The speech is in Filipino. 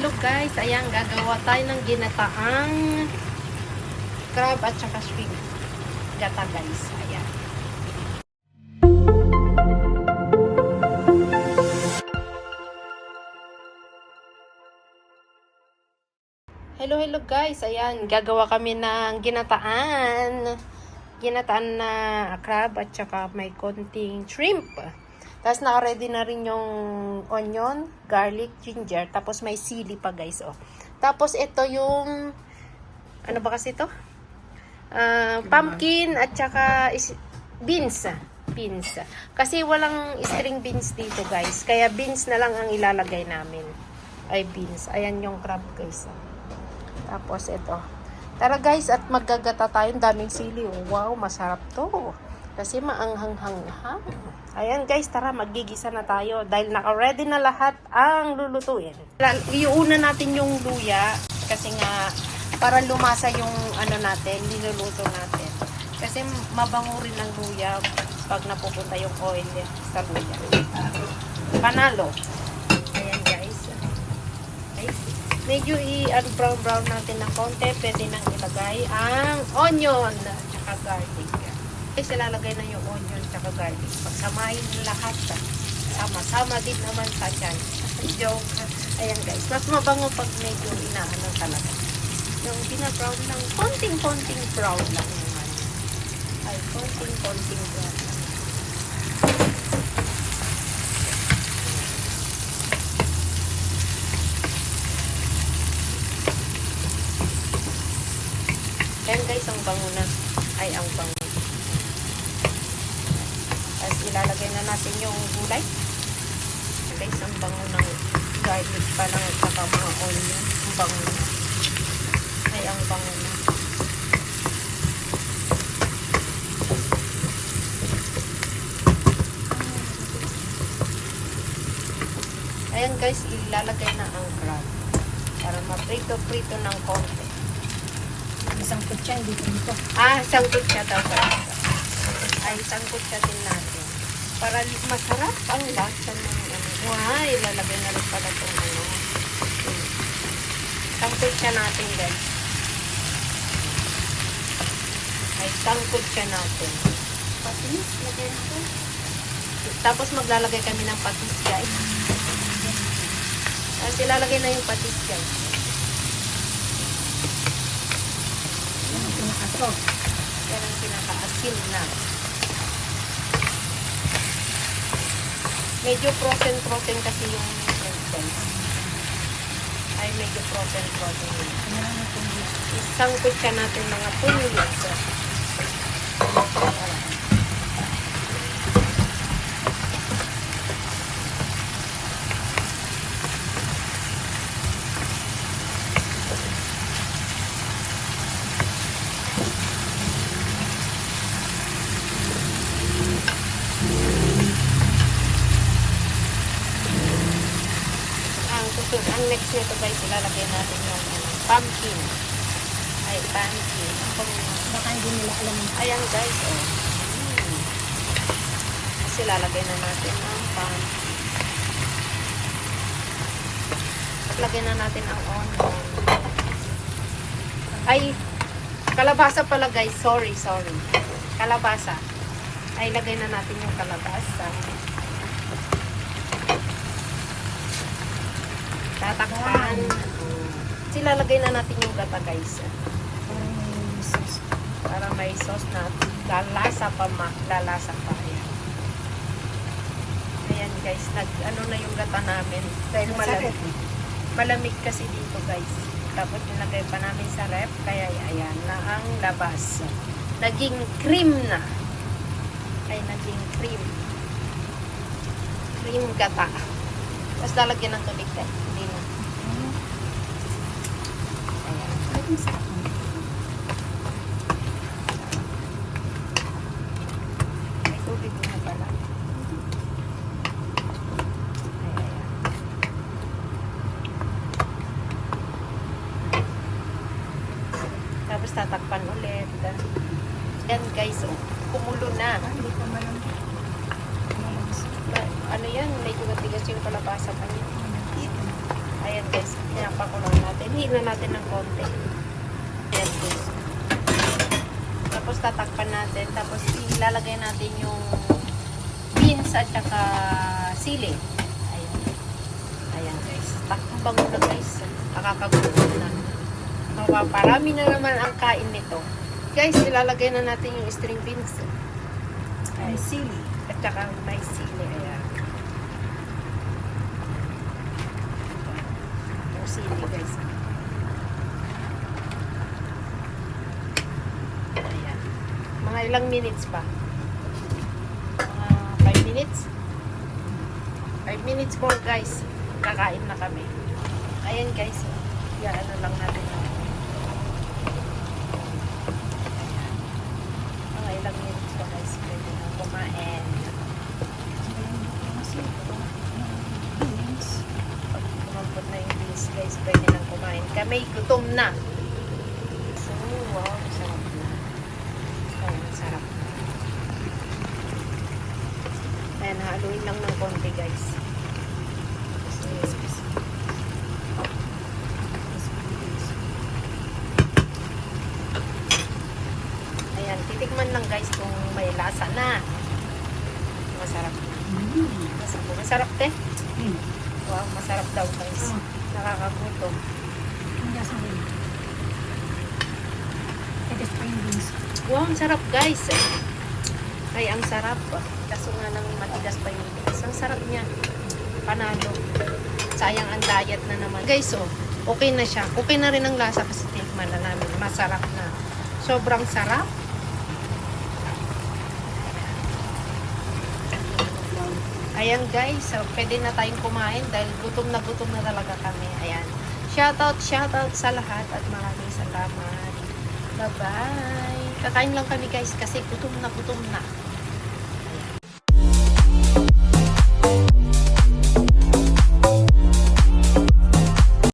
hello guys. Ayan, gagawa tayo ng ginataang crab at saka shrimp. Gata guys. Ayan. Hello guys. Ayan, gagawa kami ng ginataan. Ginataan na crab at saka may konting shrimp. Tapos naka-ready na rin yung onion, garlic, ginger. Tapos may sili pa guys. Oh. Tapos ito yung, ano ba kasi ito? Pumpkin at saka beans. Beans. Kasi walang string beans dito guys. Kaya beans na lang ang ilalagay namin. Ay beans. Ayan yung crab guys. Tapos ito. Tara guys at maggagata tayo. Daming sili. Wow, masarap to. Kasi maanghang-hanghang. Ayan guys, tara maggigisa na tayo. Dahil naka-ready na lahat ang lulutuin. Iuuna natin yung luya. Kasi nga, para lumasa yung ano natin, niluluto natin. Kasi mabango rin ang luya pag napupunta yung oil sa luya. Panalo. Ayan guys. Okay. Medyo i-brown natin ng konti. Pwede nang ilagay ang onion at saka garlic. Guys, ilalagay na yung onion at saka garlic. Pagsamahin lahat. Sama-sama din naman sa tiyan. Joke. Ayan guys. Mas mabango pag medyo inaano talaga. Yung pinabrown lang. Konting-konting brown lang naman. Ay, konting-konting brown lang. Ayan guys, ang bango na. Ay, ang bango. Tapos ilalagay na natin yung gulay. Guys, ang bango ng garlic pa lang at saka mga onion. Ang bango na. Ay, ang bango na. Ayan guys, ilalagay na ang crab. Para maprito-prito ng konti. Isang kutsa, hindi ko dito. Sangkot siya daw guys. Ay, sangkot siya din natin. Para masarap ang lasa ng ano. Wow, ilalagay na rin pala itong ano. Sangkot siya natin guys. Ay, sangkot siya natin. Patis, lagay natin. Tapos maglalagay kami ng patis guys. Tapos ilalagay na yung patis guys. Pinakaso. Yan ang pinaka-asin na. Medyo frozen kasi yung guys. Ay, medyo frozen. Isangkot siya natin mga 2 minutes. Ang next nito guys, ilalagay natin yung pumpkin. Ay, pumpkin. Baka hindi nila alam. Ayan guys, oh. Kasi ilalagay na natin ang pumpkin. Lagay na natin ang onion. Ay, kalabasa pala guys. Sorry. Kalabasa. Ay, lagay na natin yung kalabasa. Tatakpan. Silalagay na natin yung gata guys. Para may sauce na lalasa pa. Ayan. Ayan guys, ano na yung gata namin. Dahil malamig kasi dito guys. Tapos nilagay pa namin sa ref. Kaya ayan na ang labas. Naging cream na. Ay, naging cream. Cream gata. Tapos lalagyan ng tubig guys. Hindi na. Ayan. May tubig na pala. Ayan. Tapos tatakpan ulit. Yan guys, oh, kumulo na. Ano yan? Medyo matigas yung kalabasa pa niya. Ayan guys. Pinapakulang natin. Hina natin ng konti. Ayan guys. Tapos tatakpan natin. Tapos ilalagay natin yung beans at saka sili. Ayan. Ayan guys. Takpang bango na guys. Nakakagutom na. Mapaparami na naman ang kain nito. Guys, ilalagay na natin yung string beans. Ay, sili. At saka may sili. Ayan. Yung sili guys. Ayan. Mga ilang minutes pa? Mga 5 minutes? 5 minutes more guys. Kakain na kami. Ayan guys. Yan na lang natin. Mga ilang minutes pa guys. Pwede na kumain. Pag kumampot na yung beans guys, pwede nang kumain. Kami gutom na. So, wow, sarap na. Oh, sarap na. Ayan, haluin lang ng konti guys. Ayan, titikman lang guys kung may lasa na. Masarap na. Masarap te? Wow, masarap daw guys. Nakakagutom. Ang lasa rin. Tigas pa yung beans. Wow, ang sarap guys. Ay, ang sarap. Kaso nga nang matigas pa yung beans. Ang sarap niya. Panalo. Sayang ang diet na naman. Guys, oh, okay na siya. Okay na rin ang lasa kasi tikman na namin. Masarap na. Sobrang sarap. Ayan guys, so pwede na tayong kumain dahil gutom na talaga kami. Ayan. Shoutout sa lahat at maraming salamat. Bye-bye. Kakain lang kami guys kasi gutom na.